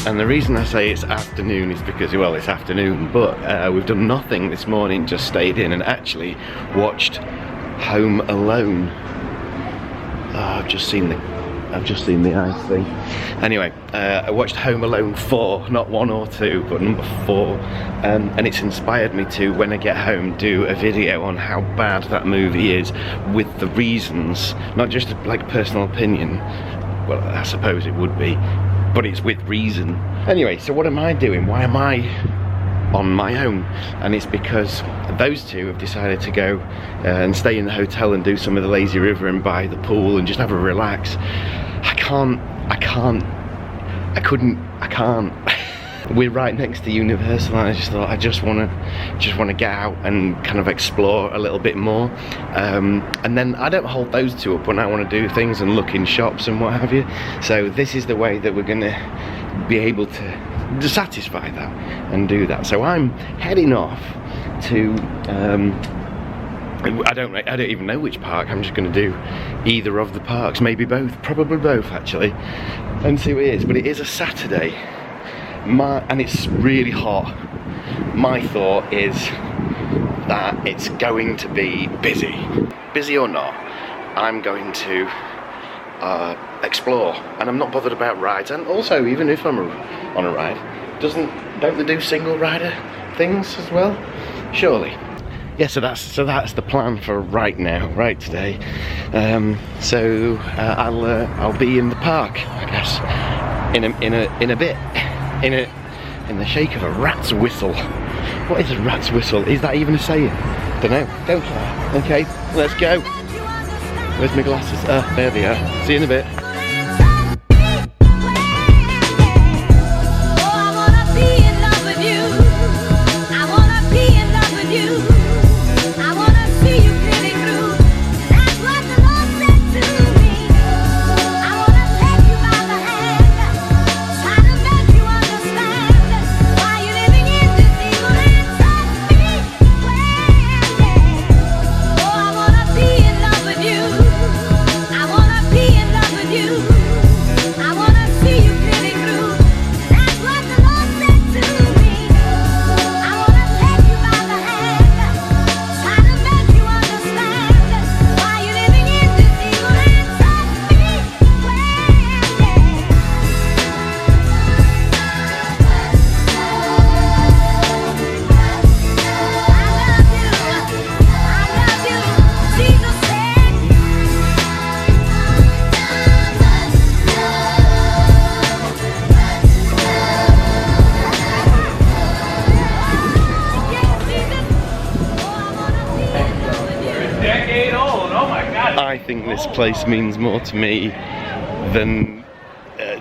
And the reason I say it's afternoon is because, well, it's afternoon, but we've done nothing this morning, just stayed in and actually watched Home Alone. I've just seen the ice thing. Anyway, I watched Home Alone 4, not 1 or 2, but number 4, and it's inspired me to, when I get home, do a video on how bad that movie is, with the reasons, not just like personal opinion. Well, I suppose it would be, but it's with reason. Anyway, so what am I doing? Why am I on my own? And it's because those two have decided to go and stay in the hotel and do some of the lazy river and by the pool and just have a relax. I can't. We're right next to Universal, and I just thought I just want to get out and kind of explore a little bit more. And then I don't hold those two up when I want to do things and look in shops and what have you. So this is the way that we're going to be able to satisfy that and do that. So I'm heading off to I don't even know which park. I'm just going to do either of the parks, maybe both, probably both actually, and see what it is. But it is a Saturday. And it's really hot. My thought is that it's going to be busy or not, I'm going to explore, and I'm not bothered about rides. And also, even if I'm on a ride, don't they do single rider things as well? Surely. Yeah, so that's the plan for right now, right today. I'll be in the park, I guess, in a bit. In the shake of a rat's whistle. What is a rat's whistle? Is that even a saying? Don't know. Don't care. Okay, let's go. Where's my glasses? There they are. See you in a bit. I think this place means more to me than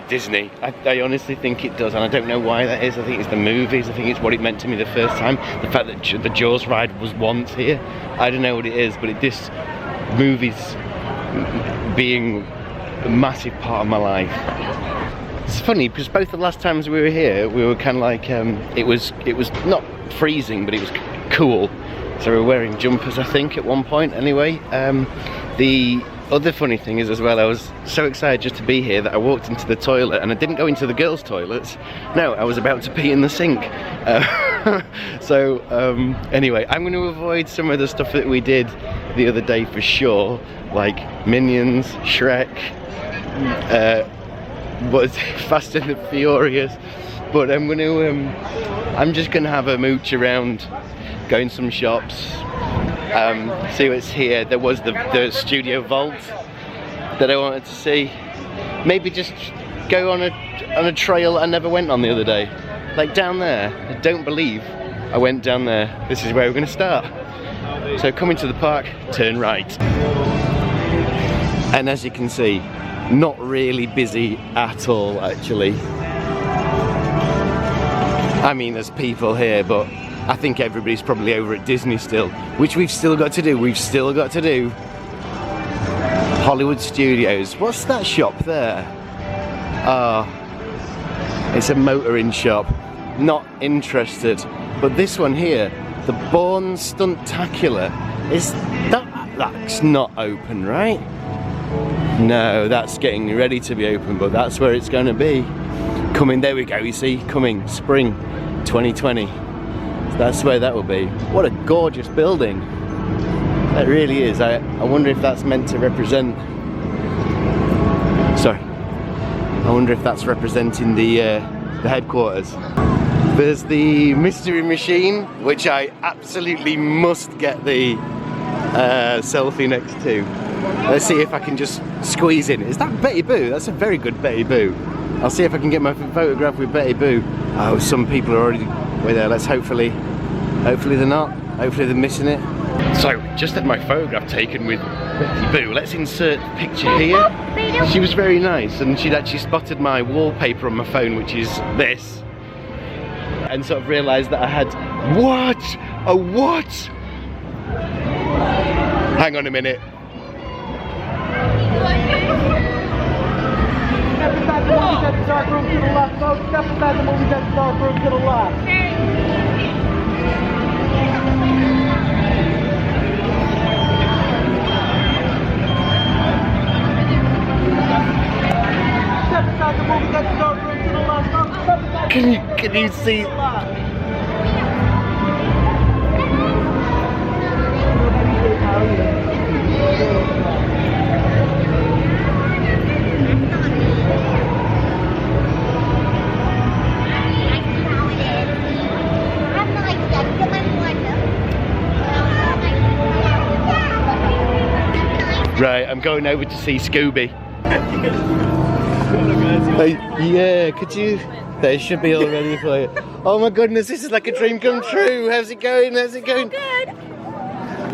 Disney. I honestly think it does, and I don't know why that is. I think it's the movies. I think it's what it meant to me the first time. The fact that the Jaws ride was once here. I don't know what it is, but this movie's being a massive part of my life. It's funny because both the last times we were here, we were kind of like it was not freezing, but it was cool. So we were wearing jumpers, I think, at one point. Anyway, the other funny thing is as well, I was so excited just to be here that I walked into the toilet and I didn't go into the girls' toilets. No, I was about to pee in the sink. Anyway, I'm going to avoid some of the stuff that we did the other day for sure, like Minions, Shrek, Fast and the Furious. But I'm just going to have a mooch around, go in some shops. See what's here. There was the studio vault that I wanted to see. Maybe just go on a trail I never went on the other day, like down there. I don't believe I went down there. This is where we're going to start. So coming to the park, turn right. And as you can see, not really busy at all, actually. I mean, there's people here, but I think everybody's probably over at Disney still, which we've still got to do. We've still got to do Hollywood Studios. What's that shop there? It's a motoring shop. Not interested. But this one here, the Bourne Stuntacular, that's not open, right? No, that's getting ready to be open, but that's where it's going to be. Coming, there we go, you see, coming spring 2020. That's where that will be. What a gorgeous building. That really is. I wonder if that's meant to represent... Sorry. I wonder if that's representing the headquarters. There's the Mystery Machine, which I absolutely must get the selfie next to. Let's see if I can just squeeze in. Is that Betty Boo? That's a very good Betty Boo. I'll see if I can get my photograph with Betty Boo. Oh, some people are already way there. Let's hopefully they're not. Hopefully they're missing it. So, just had my photograph taken with Betty Boo. Let's insert the picture here. She was very nice, and she'd actually spotted my wallpaper on my phone, which is this, and sort of realised that I had what? A what? Hang on a minute. Step inside the movie, that's the dark room to the left, folks. Step inside the movie, that's the dark room to the left. Step inside the movie, that's the dark room to the left, folks. Step inside the movie, Can you see? Right, I'm going over to see Scooby. Yeah, could you? They should be all ready for you. Oh my goodness, this is like a dream come true. How's it going? How's it going? Good.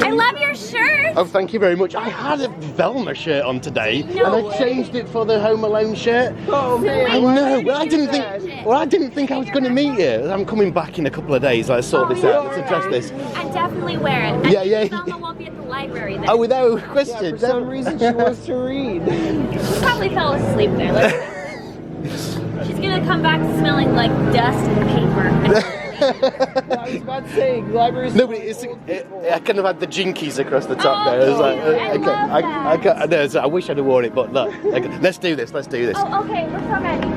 I love your shirt. Oh, thank you very much. I had a Velma shirt on today, No and I changed it for the Home Alone shirt. Oh man. I know. Well, I didn't think. Well, I didn't think I was going to meet you. I'm coming back in a couple of days. Let's sort this out. Let's address this. I definitely wear it. Yeah, yeah. Velma won't be at the library then. Oh, without question. For some reason she wants to read. She probably fell asleep there. She's gonna come back smelling like dust and paper. I was about to say, libraries. No, but I kind of had the jinkies across the top there. It was like, I wish I'd have worn it, but look, let's do this. Let's do this. Oh, okay, we're so ready.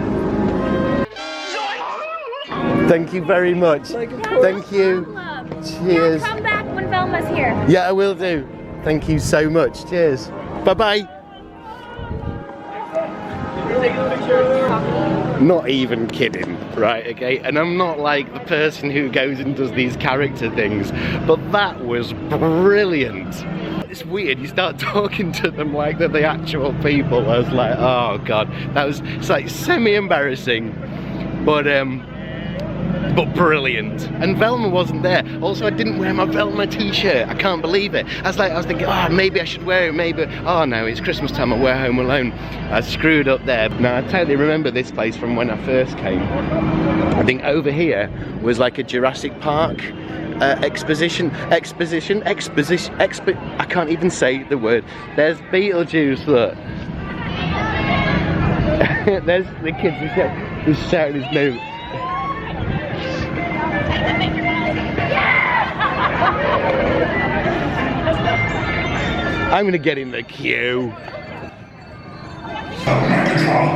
Thank you very much. Thank you. Cheers. Come back when Velma's here. Yeah, I will do. Thank you so much. Cheers. Bye bye. Not even kidding, right, okay? And I'm not like the person who goes and does these character things, but that was brilliant. It's weird, you start talking to them like they're the actual people. I was like, oh god, it's like semi-embarrassing, but brilliant. And Velma wasn't there. Also, I didn't wear my Velma t-shirt. I can't believe it. I was thinking, oh, maybe I should wear it, maybe. Oh no, it's Christmas time, I'll wear Home Alone. I screwed up there. Now, I totally remember this place from when I first came. I think over here was like a Jurassic Park exposition. I can't even say the word. There's Beetlejuice, look. There's the kids who's shouting his name. I'm gonna get in the queue.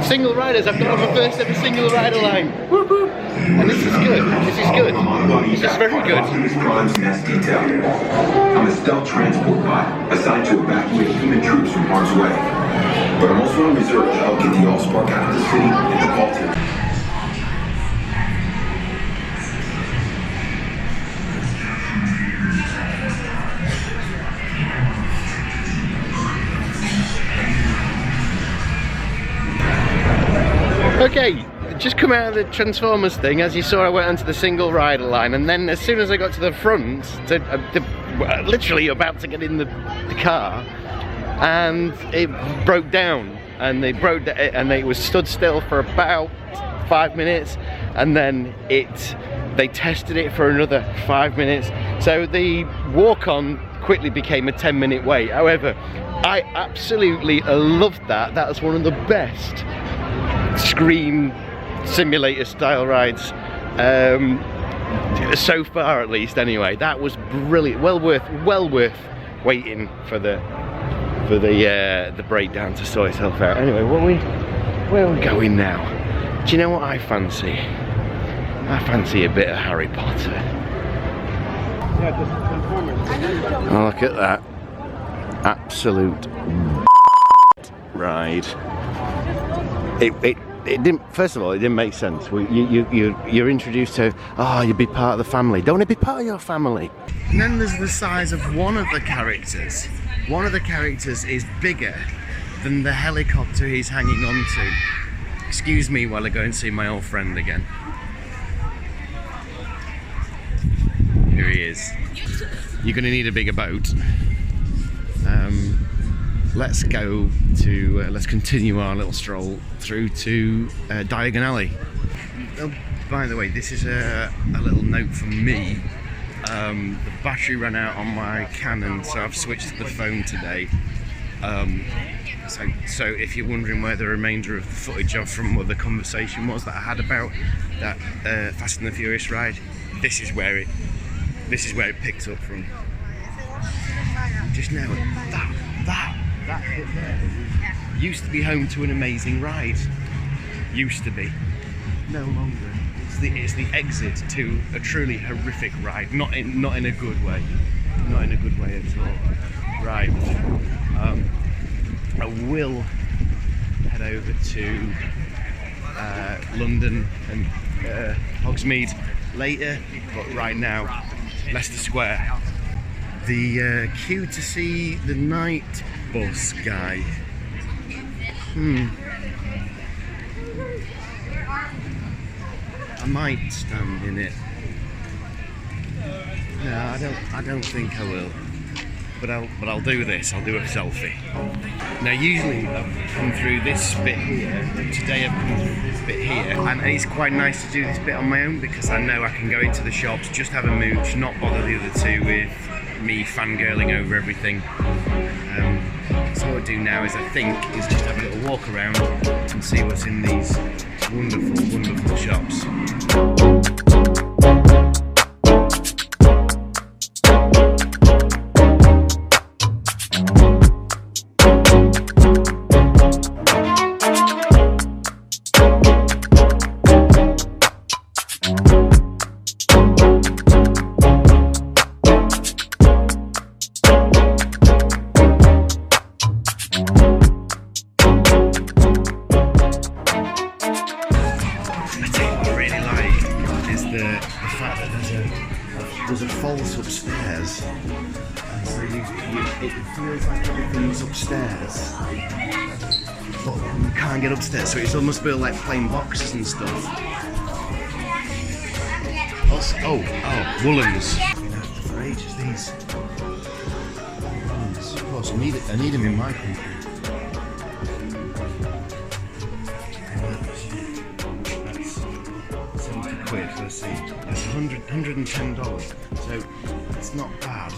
Single riders, I've got on my first ever single rider line. Whoop, whoop. And this is good. This is good. This is very good. I'm a stealth transport bot assigned to evacuate human troops from harm's way. But I'm also on reserve to help get the Allspark out of the city and the Baltic. Okay, just come out of the Transformers thing. As you saw, I went onto the single rider line, and then as soon as I got to the front, literally about to get in the car, and it broke down. and they broke and it was stood still for about 5 minutes, and then they tested it for another 5 minutes. So the walk-on quickly became a 10-minute wait. However, I absolutely loved that. That was one of the best Scream simulator style rides so far, at least. Anyway, that was brilliant. Well worth waiting for the breakdown to sort itself out. Anyway, where are we going now? Do you know what I fancy? I fancy a bit of Harry Potter. Oh, look at that absolute ride. It didn't. First of all, it didn't make sense. You're introduced to, oh, you'd be part of the family. Don't want to be part of your family. And then there's the size of one of the characters. One of the characters is bigger than the helicopter he's hanging on to. Excuse me while I go and see my old friend again. Here he is. You're going to need a bigger boat. Let's go to, let's continue our little stroll through to Diagon Alley. Oh, by the way, this is a little note from me. The battery ran out on my Canon, so I've switched to the phone today. So if you're wondering where the remainder of the footage from what the conversation was that I had about that Fast and the Furious ride, this is where it picked up from. Just now, that bit there used to be home to an amazing ride. Used to be. No longer. It's the exit to a truly horrific ride. Not in a good way. Not in a good way at all. Right. I will head over to London and Hogsmeade later, but right now, Leicester Square. The queue to see the night bus guy. I might stand in it. No, I don't think I will. But I'll do this. I'll do a selfie. Now, usually I've come through this bit here. Today I've come through this bit here, and it's quite nice to do this bit on my own because I know I can go into the shops, just have a mooch, not bother the other two with me fangirling over everything. So what I'll do now is just have a little walk around and see what's in these wonderful, wonderful shops. There's a false upstairs, and so it feels like everything's upstairs, but you can't get upstairs, so it's almost feel like playing boxes and stuff. Also, oh, woolens. For ages, these woolens. Of course, I need them in my country. Let's see, that's $110, so it's not bad.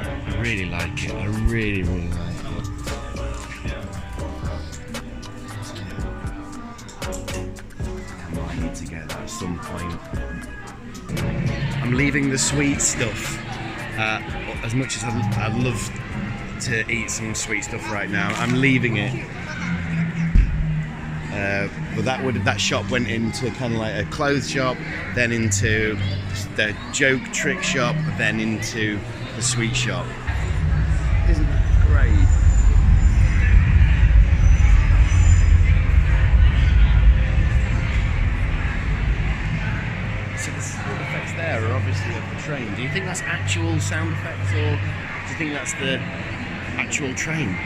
I really like it, I really like it. I might need to get that at some point. I'm leaving the sweet stuff. As much as I'd love to eat some sweet stuff right now, I'm leaving it. But that shop went into kind of like a clothes shop, then into the joke trick shop, then into the sweet shop. Isn't that great? So the sound effects there are obviously of the train. Do you think that's actual sound effects, or do you think that's the actual train?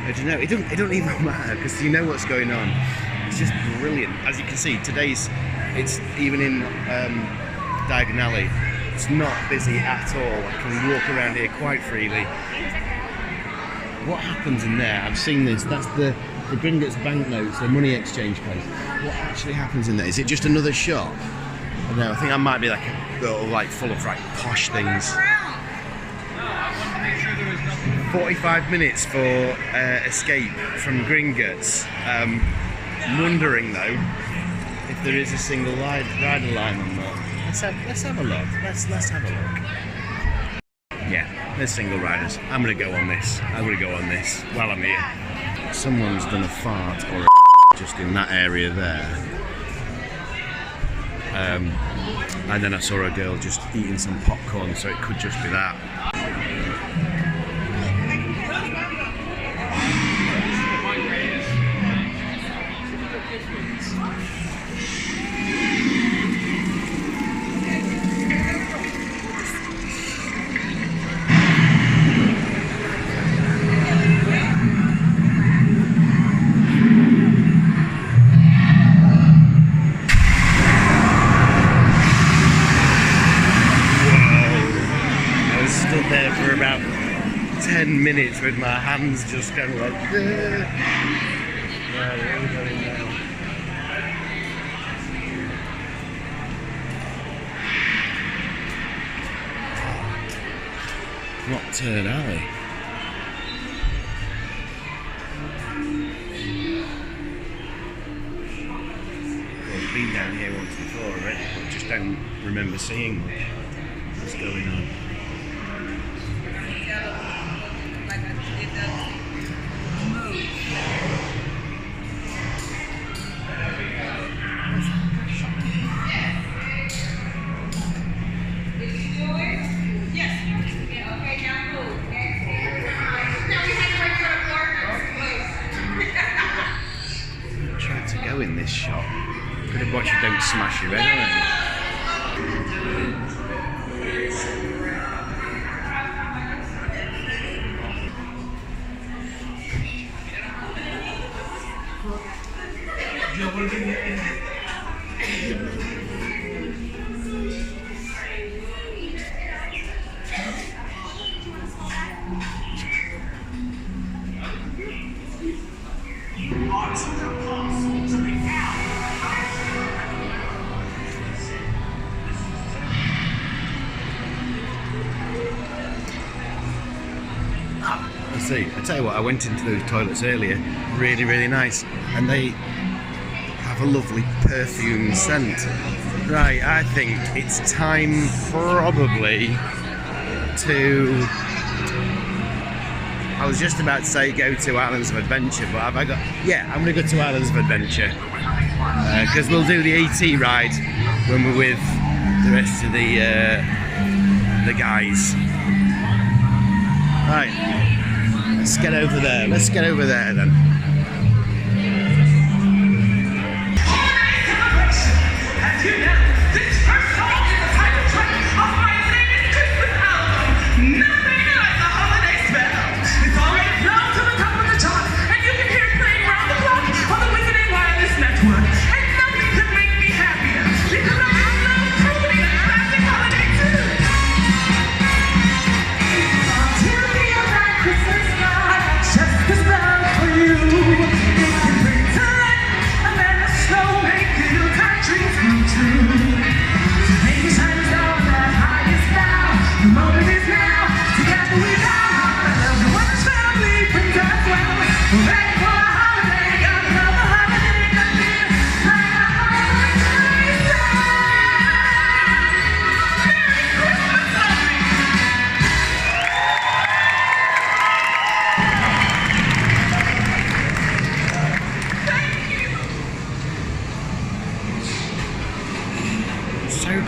I don't know. It don't even matter because you know what's going on. It's just brilliant. As you can see, it's even in Diagon Alley, it's not busy at all. I can walk around here quite freely. what happens in there? I've seen this. That's the Gringotts banknotes, the money exchange place. What actually happens in there? Is it just another shop? I don't know. I think that might be like a little, like, full of like posh things. 45 minutes for escape from Gringotts. Wondering though if there is a single rider line on that. Let's have a look. Let's have a look. Yeah, there's single riders. I'm gonna go on this. While I'm here. Someone's done a fart or a just in that area there. And then I saw a girl just eating some popcorn, so it could just be that. There for about 10 minutes with my hands just kind of like right, where are we going now? Not turn alley. Well, I've been down here once before already, but just don't remember seeing much. What's going on? Tried to go in this shop. Could have watched you don't smash your head on it. See, I tell you what, I went into those toilets earlier, really, really nice, and they have a lovely perfume scent. Right, I think it's time probably to, I was just about to say go to Islands of Adventure, but have I got, yeah, I'm going to go to Islands of Adventure, because we'll do the ET ride when we're with the rest of the guys. Right. Let's get over there. Let's get over there then.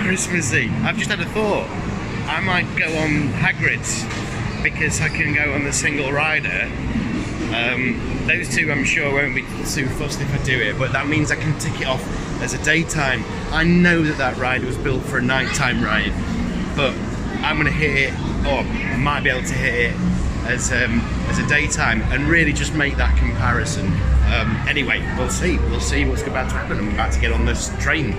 Christmassy. I've just had a thought. I might go on Hagrid's because I can go on the single rider. Those two I'm sure won't be too fussed if I do it, but that means I can tick it off as a daytime. I know that ride was built for a nighttime ride, but I'm going to hit it, or I might be able to hit it as a daytime and really just make that comparison. Anyway, we'll see what's about to happen. I'm about to get on this train.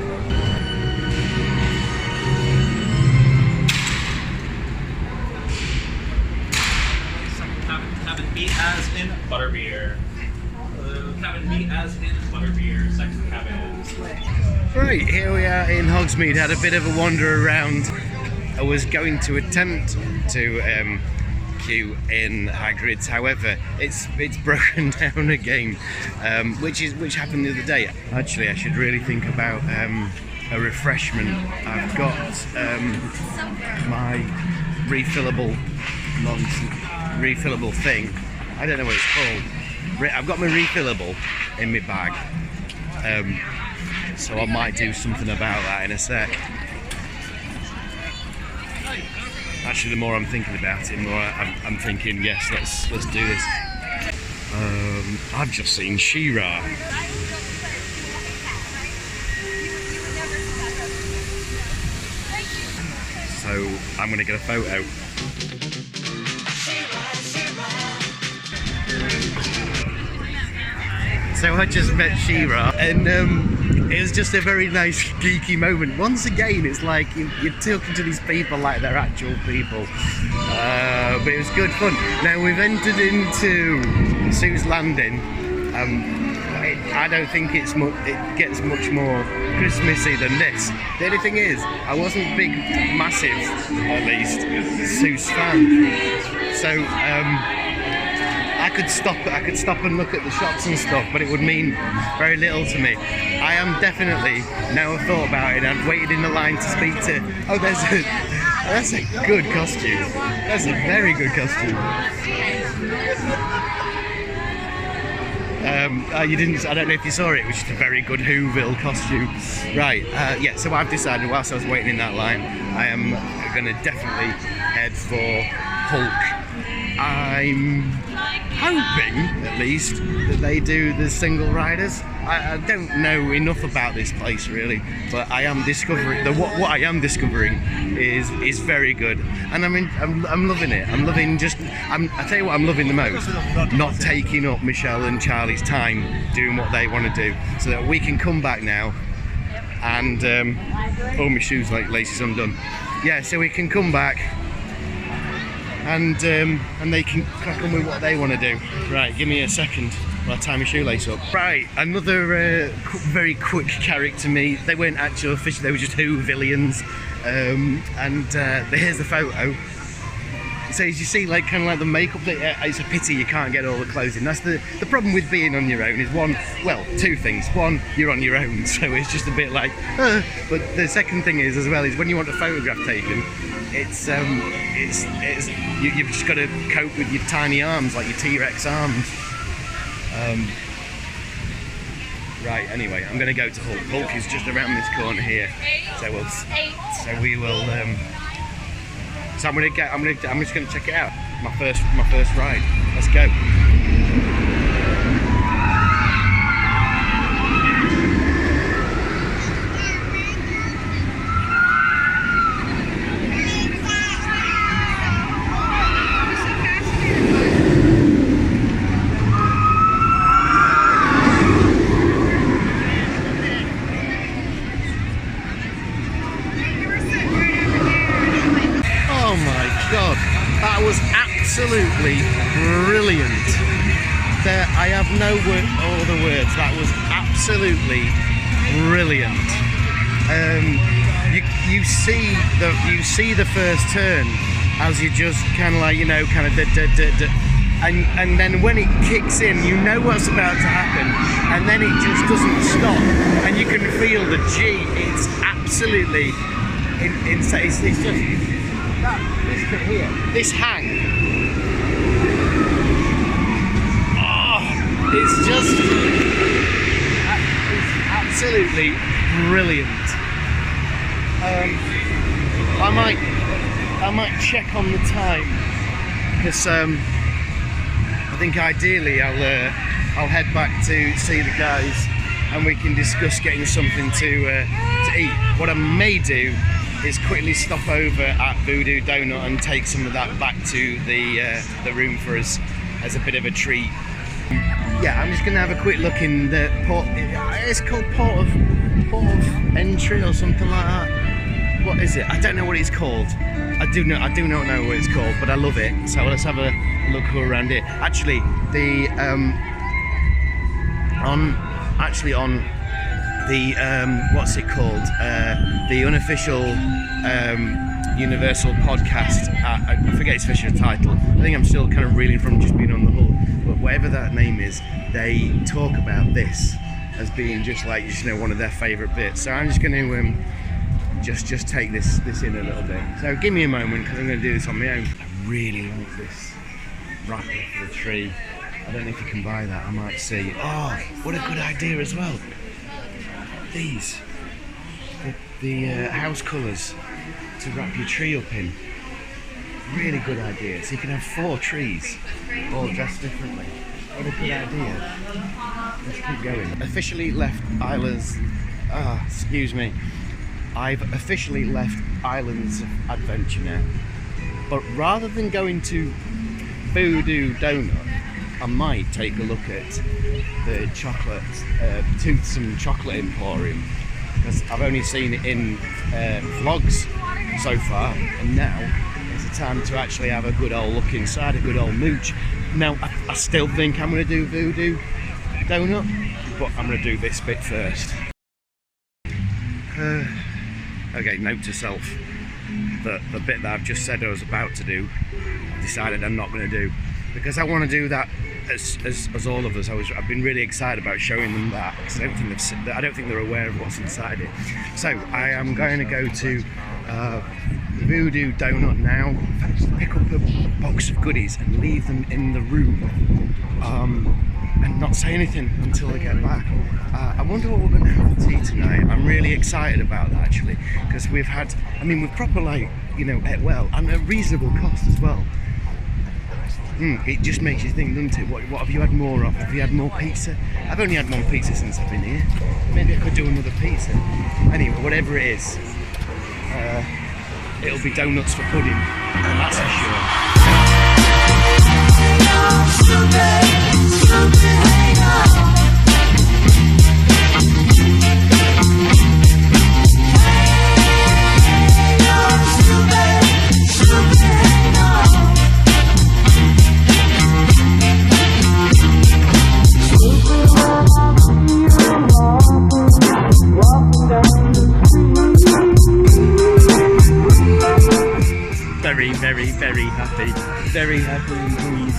butterbeer. Cabin B as in butterbeer, second cabin. Right, here we are in Hogsmeade. Had a bit of a wander around. I was going to attempt to queue in Hagrid's, however, it's broken down again, which happened the other day. Actually, I should really think about a refreshment. I've got my refillable thing. I don't know what it's called. I've got my refillable in my bag, so I might do something about that in a sec. Actually, the more I'm thinking about it, the more I'm thinking, yes, let's do this. I've just seen She-Ra. So I'm going to get a photo. So I just met She-Ra, and it was just a very nice geeky moment. Once again, it's like you're talking to these people like they're actual people, but it was good fun. Now we've entered into Sue's Landing. I don't think it gets much more Christmassy than this. The only thing is, I wasn't big, massive, at least, Seuss fan, so I could stop and look at the shops and stuff, but it would mean very little to me. I am definitely, now I've thought about it, I've waited in the line to speak to. Oh, that's a good costume. That's a very good costume. You didn't. I don't know if you saw it. It was just a very good Whoville costume. Right. Yeah. So I've decided, whilst I was waiting in that line, I am going to definitely head for Hulk. I'm hoping, at least, that they do the single riders. I don't know enough about this place really, but I am discovering what I am discovering is very good, and I'm loving it. I'm loving I tell you what I'm loving the most, not taking up Michelle and Charlie's time doing what they want to do, so that we can come back now and oh, my shoes like laces undone. Yeah, so we can come back and they can crack on with what they want to do. Right, give me a second while I tie my shoelace up. Right, another very quick character meet. They weren't actual official, they were just Whovillians. Here's the photo. So as you see, like kind of like the makeup, it's a pity you can't get all the clothes in. That's the problem with being on your own is two things. One, you're on your own, so it's just a bit like, but the second thing is as well is when you want a photograph taken, you've just got to cope with your tiny arms, like your T-Rex arms. Right. Anyway, I'm going to go to Hulk. Hulk is just around this corner here, so we will. So I'm just going to check it out. My first ride. Let's go. That was absolutely brilliant. I have no other words. That was absolutely brilliant. You see the first turn as you just kind of like, you know, kind of and then when it kicks in, you know what's about to happen, and then it just doesn't stop, and you can feel the G. It's absolutely insane. It's just this bit here, this hang. Oh, it's absolutely brilliant. I might check on the time, because I think ideally I'll head back to see the guys and we can discuss getting something to eat. What I may do is quickly stop over at Voodoo Donut and take some of that back to the room for us as a bit of a treat. Yeah, I'm just going to have a quick look in the port. It's called Port of Entry or something like that. What is it? I don't know what it's called. I do not know what it's called, but I love it. So let's have a look around here. Actually, the on the what's it called? The unofficial Universal podcast. I forget its official title. I think I'm still kind of reeling from just being on the Hull, but whatever that name is, they talk about this as being just like, you know, one of their favourite bits. So I'm just going to just take this in a little bit. So give me a moment, because I'm going to do this on my own. I really like this wrapper for the tree. I don't know if you can buy that. I might see. Oh, what a good idea as well. These, the house colours to wrap your tree up in. Really good idea. So you can have 4 trees all dressed differently. What a good idea. Let's keep going. Officially left Islands. Excuse me. I've officially left Islands of Adventure now. But rather than going to Voodoo Donut, I might take a look at the chocolate, Toothsome Chocolate Emporium, because I've only seen it in vlogs so far, and now it's a time to actually have a good old look inside, a good old mooch. Now, I still think I'm going to do Voodoo Donut, but I'm going to do this bit first. Okay, note to self, the bit that I've just said I was about to do, I've decided I'm not going to do, because I want to do that as all of us. I've been really excited about showing them that, because I don't think they're aware of what's inside it. So I am going to go to Voodoo Donut now, pick up a box of goodies and leave them in the room, and not say anything until I get back. I wonder what we're going to have for tea tonight. I'm really excited about that, actually, because we've proper, like, you know, ate well, and at a reasonable cost as well. It just makes you think, doesn't it? What have you had more of? Have you had more pizza? I've only had one pizza since I've been here. Maybe I could do another pizza. Anyway, whatever it is, it'll be donuts for pudding, that's for sure. Very happy. Very happy indeed.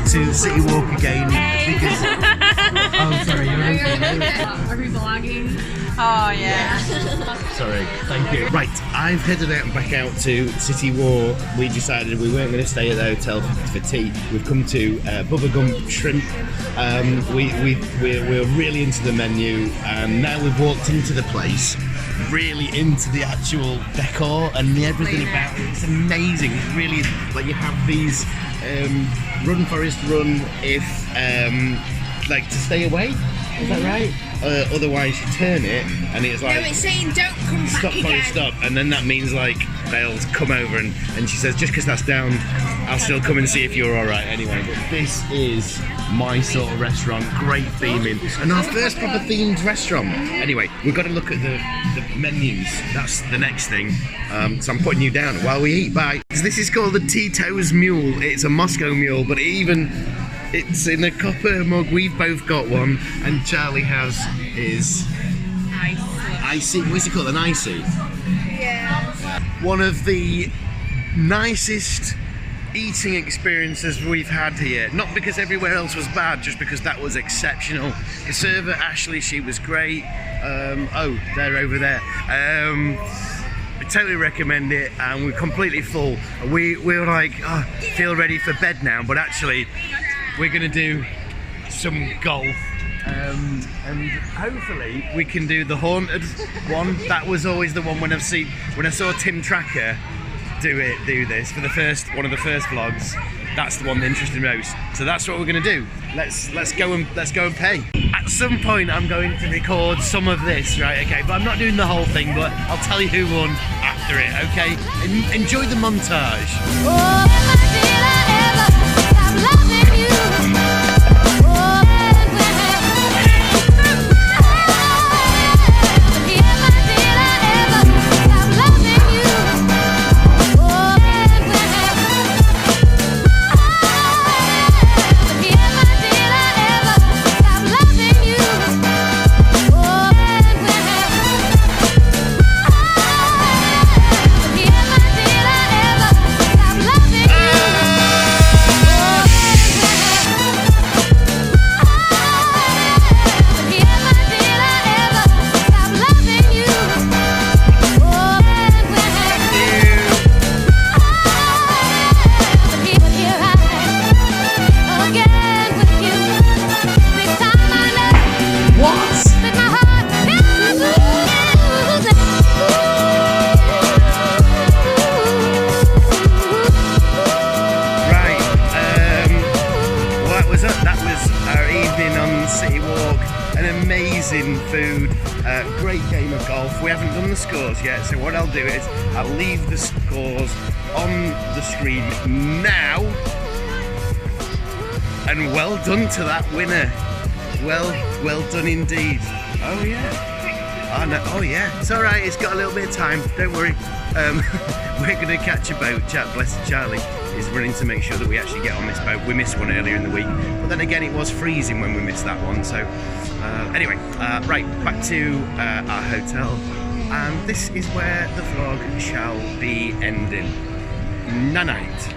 To City Walk again because oh sorry, you're Are we vlogging? Oh yeah. Sorry, thank you. Right, I've headed out and back out to City Walk. We decided we weren't going to stay at the hotel for tea. We've come to Bubba Gump Shrimp. We're really into the menu, and now we've walked into the place, really into the actual decor and everything about it. It's amazing. It really is. Like, you have these run Forest run if like to stay away, is that right? Otherwise you turn it and it's like, no, it's saying don't come stop, back again. stop, and then that means like they'll come over and she says, just because that's down, I'll still come and see if you're alright anyway. But this is my sort of restaurant, great theming, and our first proper themed restaurant. Anyway, we've got to look at the menus, that's the next thing. So I'm putting you down while we eat. Bye. This is called the Tito's Mule. It's a Moscow mule, but it's in a copper mug. We've both got one, and Charlie has his icy. What's it called? An icy. Yeah. One of the nicest eating experiences we've had here. Not because everywhere else was bad, just because that was exceptional. The server Ashley, she was great. Oh, they're over there. I totally recommend it, and we're completely full. We were like, oh, feel ready for bed now, but actually we're gonna do some golf And hopefully we can do the haunted one. That was always the one when I saw Tim Tracker do this for one of the first vlogs. That's the one that interested me most. So that's what we're gonna do. Let's go and pay. At some point I'm going to record some of this, right? Okay, but I'm not doing the whole thing, but I'll tell you who won after it, okay? Enjoy the montage. Oh, never did I ever stop loving you. Oh, never did I ever stop loving you. Oh, never did I ever stop loving you. Oh, amazing food, great game of golf. We haven't done the scores yet, so what I'll do is I'll leave the scores on the screen now. And well done to that winner. Well done indeed. Oh yeah. Oh no. Oh yeah. It's all right. It's got a little bit of time. Don't worry. We're gonna catch a boat. Blessed Charlie is running to make sure that we actually get on this boat. We missed one earlier in the week, but then again it was freezing when we missed that one. So anyway, right, back to our hotel, and this is where the vlog shall be ending. Night.